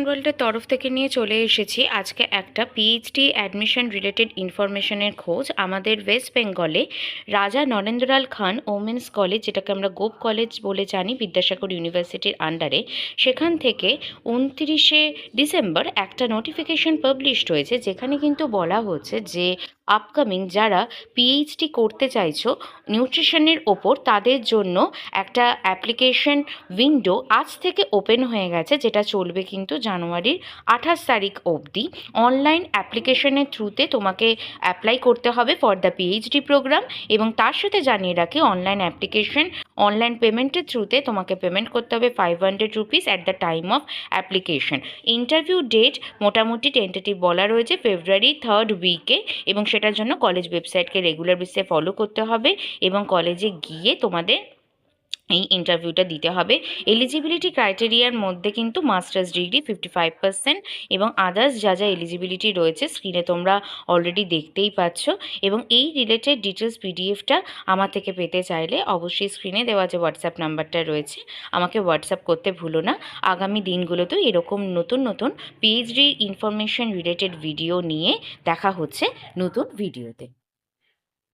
ওয়ার্ল্ডের তরফ থেকে নিয়ে চলে এসেছি আজকে একটা পিএইচডি অ্যাডমিশন রিলেটেড ইনফরমেশনের খোঁজ। আমাদের ওয়েস্ট বেঙ্গলে রাজা নরেন্দ্রলাল খান ওমেন্স কলেজ, যেটাকে আমরা গোপ কলেজ বলে জানি, বিদ্যাসাগর ইউনিভার্সিটির আন্ডারে, সেখান থেকে 29শে ডিসেম্বর একটা নোটিফিকেশন পাবলিশড হয়েছে, যেখানে কিন্তু বলা হচ্ছে যে আপকামিং যারা পিএইচডি করতে চাইছো নিউট্রিশনের ওপর, তাদের জন্য একটা অ্যাপ্লিকেশন উইন্ডো আজ থেকে ওপেন হয়ে গেছে, যেটা চলবে কিন্তু জানুয়ারির 28 তারিখ অবধি। অনলাইন অ্যাপ্লিকেশনের থ্রুতে তোমাকে অ্যাপ্লাই করতে হবে ফর দ্য পিএইচডি প্রোগ্রাম, এবং তার সাথে জানিয়ে রাখি অনলাইন পেমেন্টের থ্রুতে তোমাকে পেমেন্ট করতে হবে 500 rupees at the time of application. Interview date মোটামুটি টেন্টেটিভ বলা রয়েছে ফেব্রুয়ারি 3rd উইকে, এবং সেটার জন্য কলেজ ওয়েবসাইটকে রেগুলার বেসিসে ফলো করতে হবে এবং কলেজে গিয়ে তোমাদের এই ইন্টারভিউটা দিতে হবে। এলিজিবিলিটি ক্রাইটেরিয়ার মধ্যে কিন্তু মাস্টার্স ডিগ্রি 55% এবং আদার্স যা যা এলিজিবিলিটি রয়েছে স্ক্রিনে তোমরা অলরেডি দেখতেই পাচ্ছ। এবং এই রিলেটেড ডিটেলস পিডিএফটা আমার থেকে পেতে চাইলে অবশ্যই স্ক্রিনে দেওয়া যে হোয়াটসঅ্যাপ নাম্বারটা রয়েছে আমাকে হোয়াটসঅ্যাপ করতে ভুলো না। আগামী দিনগুলোতেও এরকম নতুন নতুন পিএইচডি ইনফরমেশন রিলেটেড ভিডিও নিয়ে দেখা হচ্ছে নতুন ভিডিওতে।